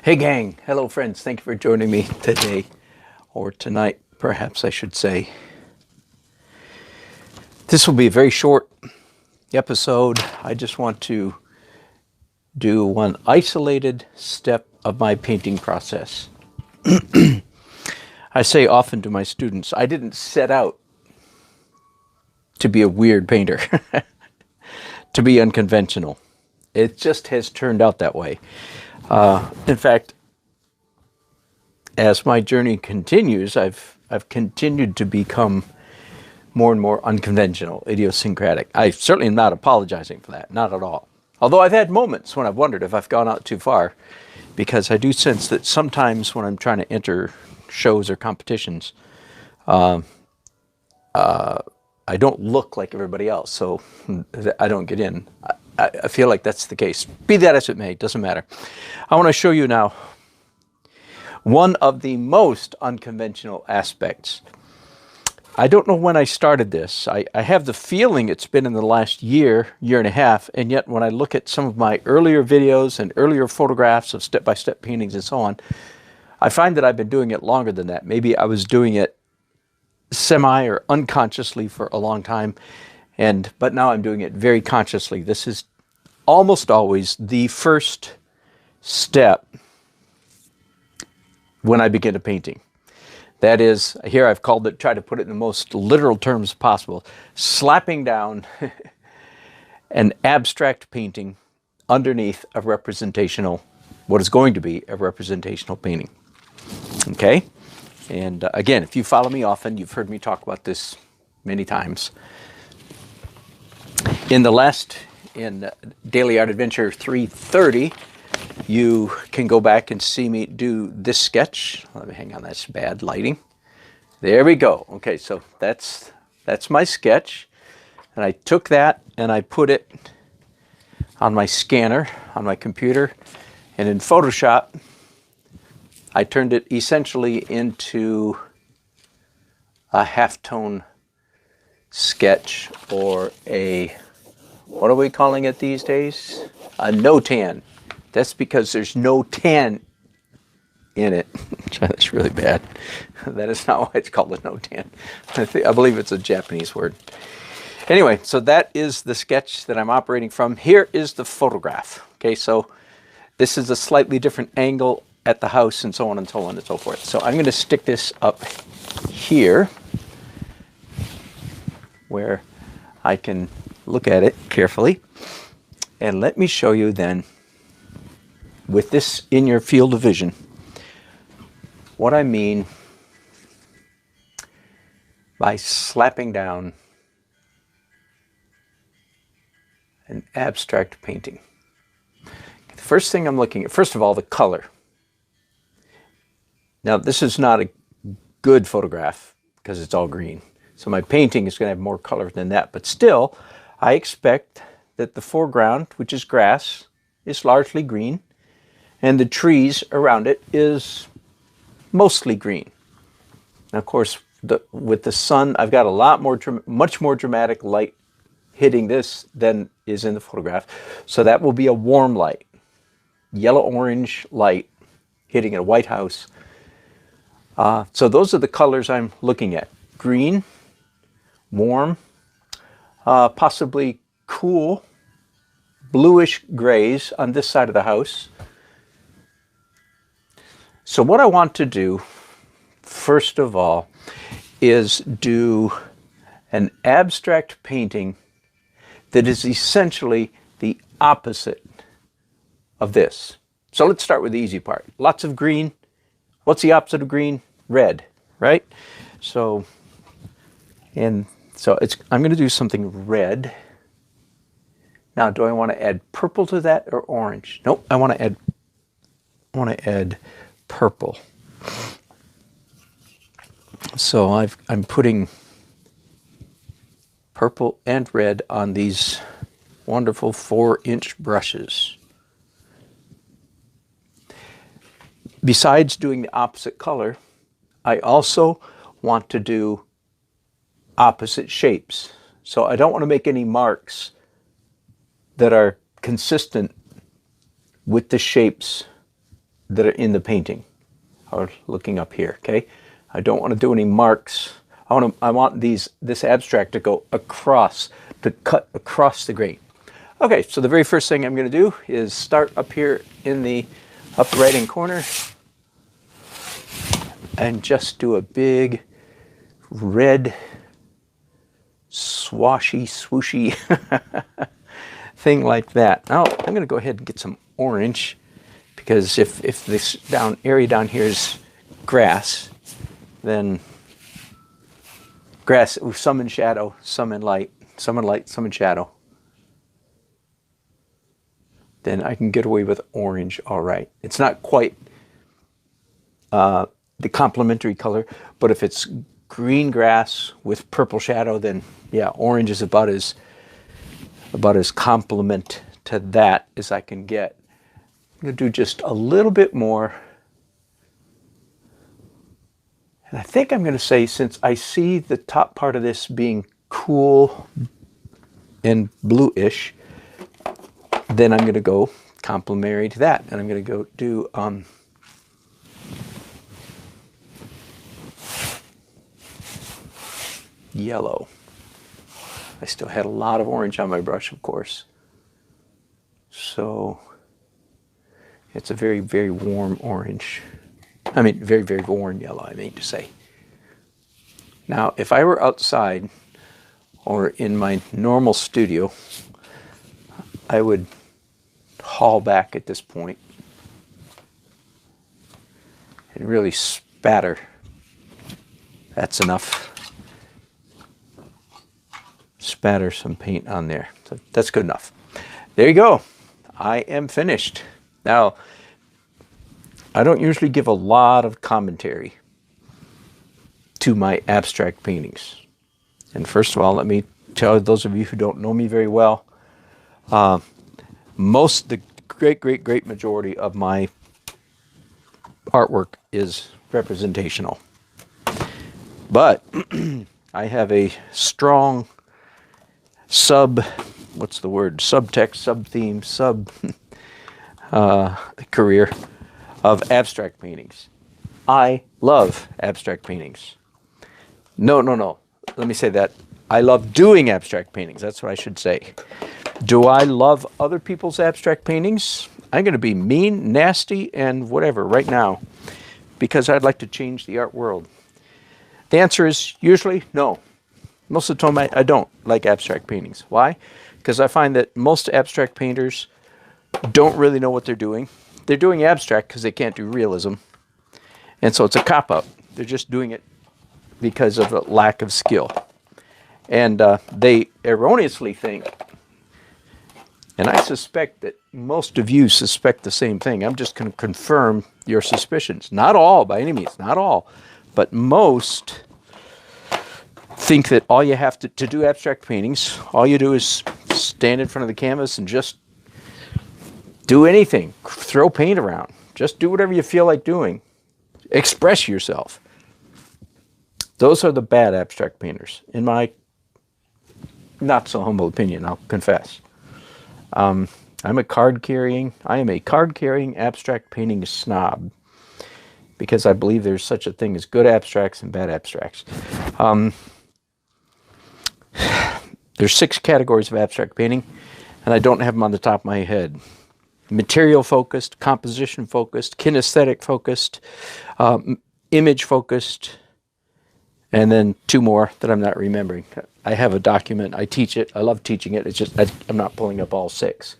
Hey gang, hello friends, thank you for joining me today, or tonight perhaps I should say. This will be a very short episode. I just want to do one isolated step of my painting process. I say often to my students, I didn't set out to be a weird painter, to be unconventional. It just has turned out that way. In fact, as my journey continues, I've continued to become more and more unconventional, idiosyncratic. I certainly am not apologizing for that, not at all. Although I've had moments when I've wondered if I've gone out too far, because I do sense that sometimes when I'm trying to enter shows or competitions, I don't look like everybody else, so I don't get in. I feel like that's the case. Be that as it may, doesn't matter. I want to show you now one of the most unconventional aspects. I don't know when I started this. I have the feeling it's been in the last year and a half, and yet when I look at some of my earlier videos and earlier photographs of step-by-step paintings and so on, I find that I've been doing it longer than that. Maybe I was doing it semi or unconsciously for a long time, but now I'm doing it very consciously. This is almost always the first step when I begin a painting. That is, here I've called it, try to put it in the most literal terms possible, slapping down an abstract painting underneath a representational, what is going to be a representational painting. Okay? And again, if you follow me often, you've heard me talk about this many times. In Daily Art Adventure 330, you can go back and see me do this sketch. Let me hang on, that's bad lighting. There we go. Okay, so that's my sketch. And I took that and I put it on my scanner, on my computer. And in Photoshop, I turned it essentially into a halftone sketch, or what are we calling it these days? A no-tan. That's because there's no tan in it. That's really bad. That is not why it's called a no-tan. I believe it's a Japanese word. Anyway, so that is the sketch that I'm operating from. Here is the photograph. Okay, so this is a slightly different angle at the house and so on and so on and so forth. So I'm going to stick this up here where I can look at it carefully. And let me show you then, with this in your field of vision, what I mean by slapping down an abstract painting. The first thing I'm looking at, first of all, the color. Now, this is not a good photograph because it's all green. So my painting is going to have more color than that. But still, I expect that the foreground, which is grass, is largely green, and the trees around it is mostly green. Now, of course, with the sun, I've got much more dramatic light hitting this than is in the photograph. So that will be a warm light, yellow-orange light hitting a white house. So those are the colors I'm looking at. Green, warm, possibly cool, bluish grays on this side of the house. So what I want to do, first of all, is do an abstract painting that is essentially the opposite of this. So let's start with the easy part. Lots of green. What's the opposite of green? Red, right? So I'm going to do something red. Now, do I want to add purple to that or orange? Nope, I want to add purple. So I'm putting purple and red on these wonderful 4-inch brushes. Besides doing the opposite color, I also want to do opposite shapes. So I don't want to make any marks that are consistent with the shapes that are in the painting are looking up here, okay? I don't want to do any marks. I want this abstract to go across, to cut across the grain. Okay, so the very first thing I'm going to do is start up here in the upper right-hand corner and just do a big red swashy, swooshy thing like that. Now I'm going to go ahead and get some orange, because if this area down here is grass, then grass, some in shadow, some in light, some in light, some in shadow, then I can get away with orange all right. It's not quite the complementary color, but if it's green grass with purple shadow, then yeah, orange is about as complement to that as I can get. I'm going to do just a little bit more. And I think I'm going to say, since I see the top part of this being cool and bluish, then I'm going to go complementary to that. And I'm going to go do yellow. I still had a lot of orange on my brush, of course. So it's a very, very warm orange. I mean, very, very warm yellow, I mean to say. Now, if I were outside or in my normal studio, I would haul back at this point and really spatter. That's enough. Spatter some paint on there. So that's good enough. There you go. I am finished. Now, I don't usually give a lot of commentary to my abstract paintings. And first of all, let me tell those of you who don't know me very well, the great majority of my artwork is representational. But I have a strong subtext, sub-theme, career of abstract paintings. I love abstract paintings. No. Let me say that. I love doing abstract paintings. That's what I should say. Do I love other people's abstract paintings? I'm going to be mean, nasty, and whatever right now, because I'd like to change the art world. The answer is usually no. Most of the time I don't like abstract paintings. Why? Because I find that most abstract painters don't really know what they're doing. They're doing abstract because they can't do realism. And so it's a cop-out. They're just doing it because of a lack of skill. And they erroneously think, and I suspect that most of you suspect the same thing. I'm just going to confirm your suspicions. Not all, by any means, not all. But most think that all you have to do abstract paintings, all you do is stand in front of the canvas and just do anything. Throw paint around. Just do whatever you feel like doing. Express yourself. Those are the bad abstract painters, in my not so humble opinion, I'll confess. I am a card-carrying abstract painting snob, because I believe there's such a thing as good abstracts and bad abstracts. There's 6 categories of abstract painting, and I don't have them on the top of my head. Material-focused, composition-focused, kinesthetic-focused, image-focused, and then 2 more that I'm not remembering. I have a document. I teach it. I love teaching it. It's just I'm not pulling up all 6.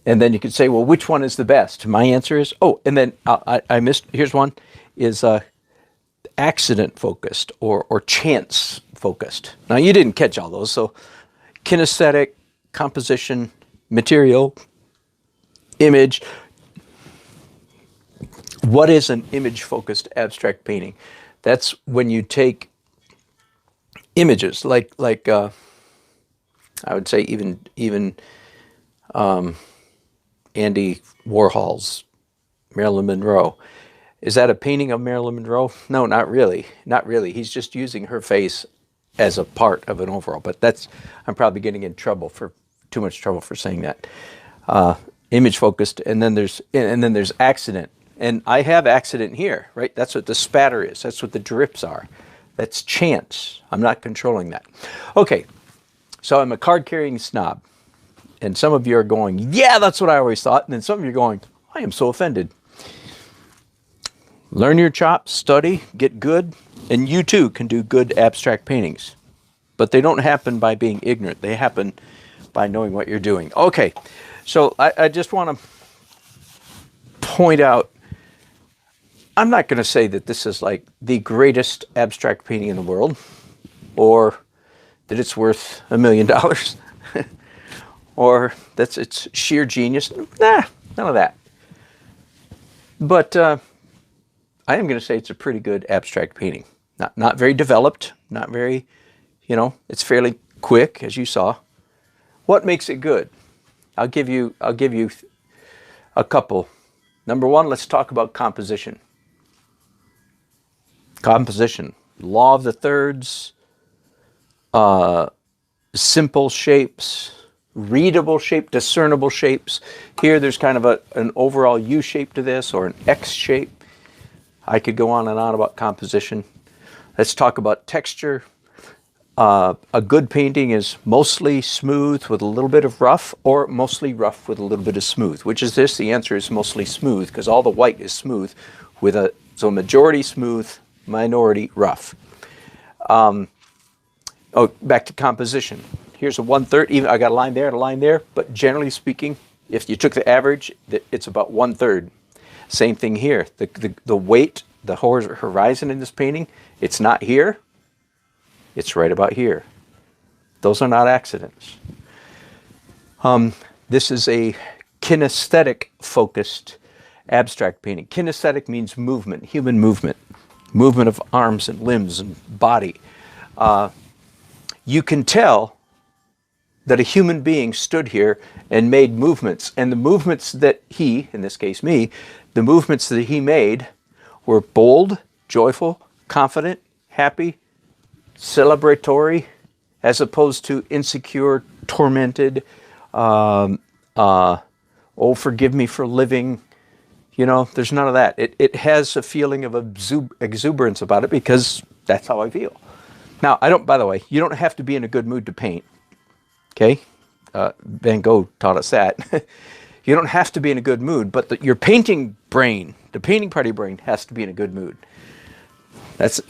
And then you could say, well, which one is the best? My answer is, and then I missed, here's one, is accident-focused or chance-focused. Now, you didn't catch all those, so kinesthetic, composition, material, image. What is an image-focused abstract painting? That's when you take images, like I would say even Andy Warhol's Marilyn Monroe. Is that a painting of Marilyn Monroe? No, not really. Not really. He's just using her face as a part of an overall. But I'm probably getting in trouble too much trouble for saying that. image focused, and then there's accident. And I have accident here, right? That's what the spatter is. That's what the drips are. That's chance. I'm not controlling that. Okay, so I'm a card-carrying snob. And some of you are going, yeah, that's what I always thought. And then some of you are going, I am so offended. Learn your chops, study, get good, and you too can do good abstract paintings. But they don't happen by being ignorant. They happen by knowing what you're doing. Okay, so I just want to point out, I'm not going to say that this is like the greatest abstract painting in the world, or that it's worth $1 million, or that it's sheer genius. Nah, none of that. But I am going to say it's a pretty good abstract painting. Not very developed, not very, it's fairly quick, as you saw. What makes it good? I'll give you a couple. Number one, let's talk about composition. Composition, law of the thirds, simple shapes, readable shape, discernible shapes. Here there's kind of an overall U shape to this, or an X shape. I could go on and on about composition. Let's talk about texture. A good painting is mostly smooth with a little bit of rough, or mostly rough with a little bit of smooth. Which is this? The answer is mostly smooth, because all the white is smooth, so majority smooth, minority rough. Back to composition. Here's a 1/3. Even I got a line there and a line there, but generally speaking, if you took the average, it's about 1/3. Same thing here. The weight, the horizon in this painting, it's not here. It's right about here. Those are not accidents. This is a kinesthetic focused abstract painting. Kinesthetic means movement, human movement. Movement of arms and limbs and body. You can tell that a human being stood here and made movements. And the movements that he, in this case me, the movements that he made were bold, joyful, confident, happy, celebratory, as opposed to insecure, tormented, oh, forgive me for living. There's none of that. It has a feeling of exuberance about it, because that's how I feel. Now, by the way, you don't have to be in a good mood to paint. Okay? Van Gogh taught us that. You don't have to be in a good mood, but your painting brain, the painting party brain, has to be in a good mood. That's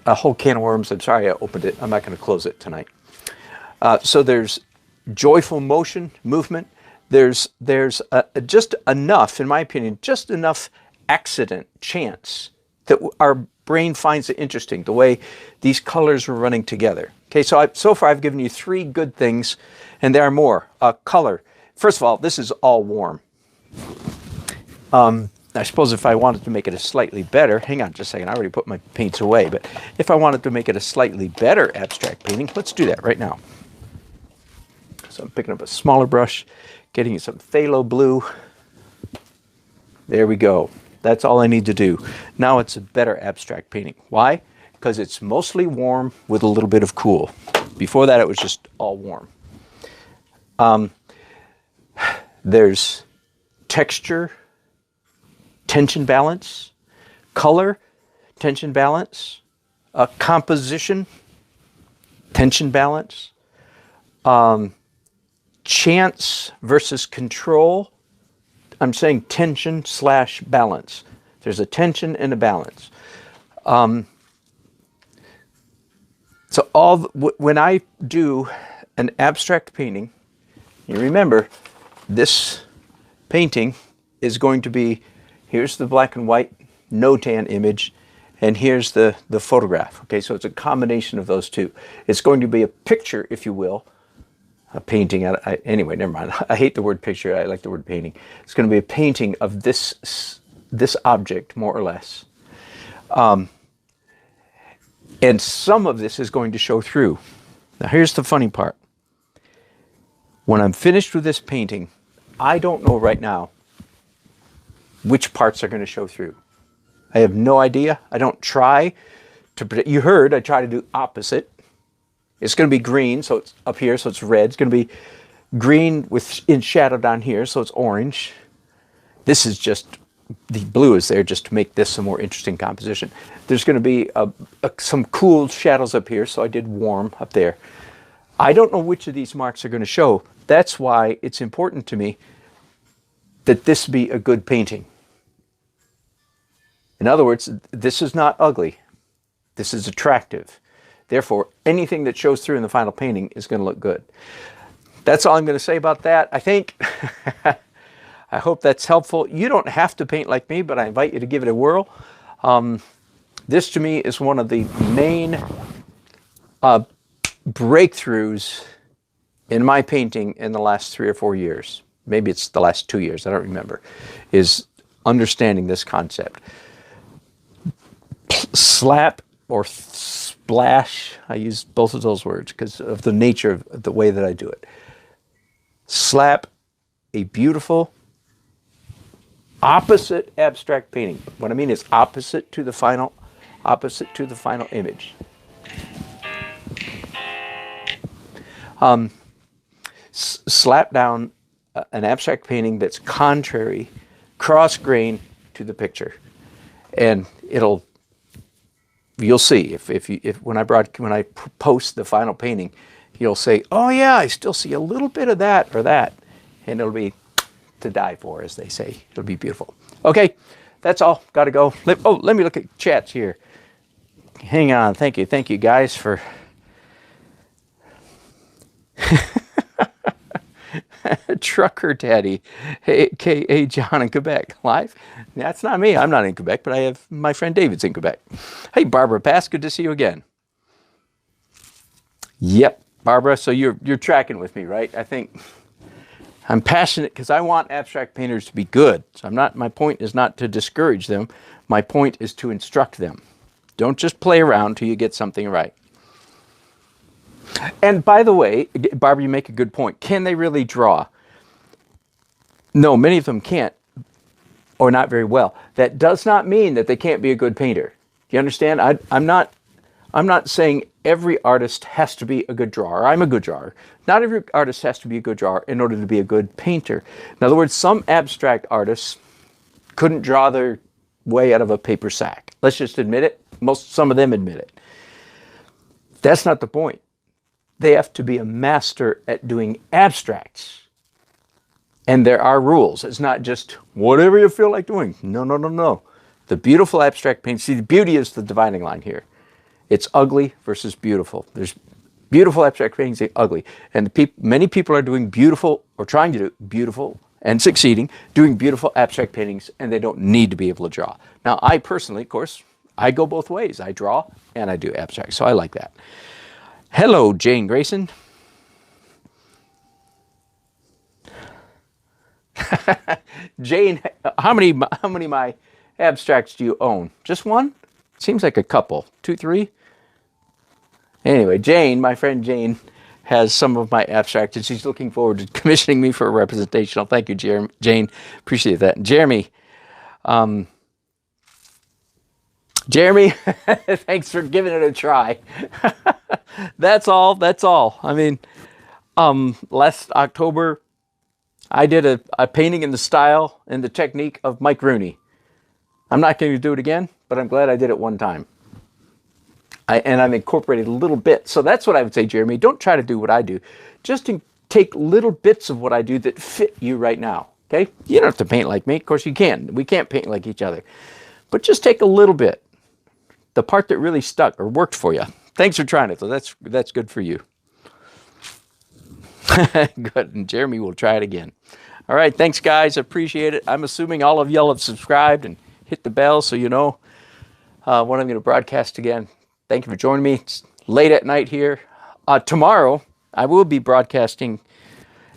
a whole can of worms. I'm sorry I opened it. I'm not going to close it tonight. So there's joyful motion, movement. There's just enough, in my opinion, just enough accident, chance, that our brain finds it interesting, the way these colors are running together. Okay, so far I've given you 3 good things, and there are more. Color. First of all, this is all warm. I suppose if I wanted to make it a slightly better, hang on just a second, I already put my paints away, but if I wanted to make it a slightly better abstract painting, let's do that right now. So I'm picking up a smaller brush, getting some phthalo blue. There we go. That's all I need to do. Now it's a better abstract painting. Why? Because it's mostly warm with a little bit of cool. Before that, it was just all warm. There's texture, tension balance, color, tension balance, composition, tension balance, chance versus control. I'm saying tension / balance. There's a tension and a balance. When I do an abstract painting, you remember this painting is going to be, here's the black and white no tan image, and here's the photograph. Okay, so it's a combination of those two. It's going to be a picture, if you will, a painting. Anyway, never mind. I hate the word picture. I like the word painting. It's going to be a painting of this object, more or less. And some of this is going to show through. Now, here's the funny part. When I'm finished with this painting, I don't know right now which parts are going to show through. I have no idea. I don't try to predict. You heard I try to do opposite. It's going to be green, so it's up here, so it's red. It's going to be green in shadow down here, so it's orange. This is just, the blue is there just to make this a more interesting composition. There's going to be some cool shadows up here, so I did warm up there. I don't know which of these marks are going to show. That's why it's important to me that this be a good painting. In other words, this is not ugly. This is attractive. Therefore, anything that shows through in the final painting is going to look good. That's all I'm going to say about that. I think, I hope that's helpful. You don't have to paint like me, but I invite you to give it a whirl. This to me is one of the main breakthroughs in my painting in the last 3 or 4 years. Maybe it's the last 2 years, I don't remember, is understanding this concept. Slap or splash, I use both of those words because of the nature of the way that I do it. Slap a beautiful opposite abstract painting. What I mean is opposite to the final image. Slap down an abstract painting that's contrary, cross-grain to the picture, and you'll see if when I post the final painting, you'll say, oh yeah, I still see a little bit of that or that, and it'll be to die for, as they say. It'll be beautiful. Okay, that's all. Got to go. Let me look at chats here. Hang on. Thank you guys for. Trucker Daddy, a.k.a. John in Quebec, live. That's not me. I'm not in Quebec, but I have my friend David's in Quebec. Hey, Barbara Pass, good to see you again. Yep, Barbara, so you're tracking with me, right? I think I'm passionate because I want abstract painters to be good. So my point is not to discourage them. My point is to instruct them. Don't just play around till you get something right. And by the way, Barbara, you make a good point. Can they really draw? No, many of them can't, or not very well. That does not mean that they can't be a good painter. Do you understand? I'm not saying every artist has to be a good drawer. I'm a good drawer. Not every artist has to be a good drawer in order to be a good painter. In other words, some abstract artists couldn't draw their way out of a paper sack. Let's just admit it. Some of them admit it. That's not the point. They have to be a master at doing abstracts. And there are rules. It's not just whatever you feel like doing. No. The beautiful abstract painting, see, the beauty is the dividing line here. It's ugly versus beautiful. There's beautiful abstract paintings and ugly. And many people are doing beautiful, or trying to do beautiful, and succeeding, doing beautiful abstract paintings, and they don't need to be able to draw. Now, I personally, of course, I go both ways. I draw and I do abstract, so I like that. Hello, Jane Grayson. Jane, how many of my abstracts do you own? Just one? Seems like a couple. 2, 3? Anyway, Jane, my friend Jane, has some of my abstracts, and she's looking forward to commissioning me for a representational. Thank you, Jane. Appreciate that. Jeremy, thanks for giving it a try. That's all. I mean, last October, I did a painting in the style and the technique of Mike Rooney. I'm not going to do it again, but I'm glad I did it one time. And I've incorporated a little bit. So that's what I would say, Jeremy. Don't try to do what I do. Just take little bits of what I do that fit you right now. Okay? You don't have to paint like me. Of course you can. We can't paint like each other. But just take a little bit. The part that really stuck or worked for you. Thanks for trying it, though. That's good for you. Good. And Jeremy will try it again. All right. Thanks, guys. Appreciate it. I'm assuming all of y'all have subscribed and hit the bell so you know when I'm going to broadcast again. Thank you for joining me. It's late at night here. Tomorrow, I will be broadcasting,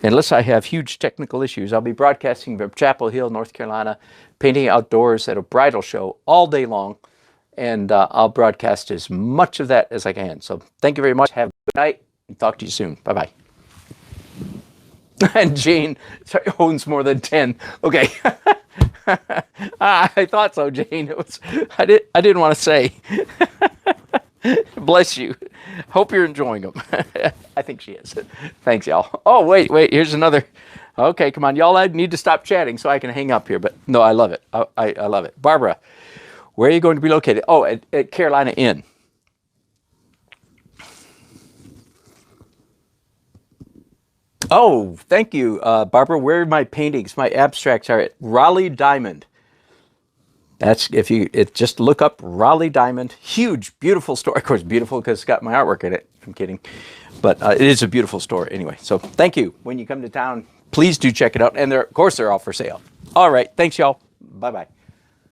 unless I have huge technical issues, I'll be broadcasting from Chapel Hill, North Carolina, painting outdoors at a bridal show all day long. And I'll broadcast as much of that as I can. So thank you very much. Have a good night. And talk to you soon. Bye-bye. And Jane owns more than 10. Okay. I thought so, Jane. I didn't want to say. Bless you. Hope you're enjoying them. I think she is. Thanks, y'all. Oh, wait. Here's another. Okay, come on. Y'all, I need to stop chatting so I can hang up here. But no, I love it. I love it. Barbara, where are you going to be located? Oh, at Carolina Inn. Oh, thank you, Barbara. Where are my paintings? My abstracts are at Raleigh Diamond. That's just look up Raleigh Diamond. Huge, beautiful store. Of course, beautiful because it's got my artwork in it. I'm kidding, but it is a beautiful store anyway. So thank you. When you come to town, please do check it out. And of course, they're all for sale. All right, thanks, y'all. Bye bye.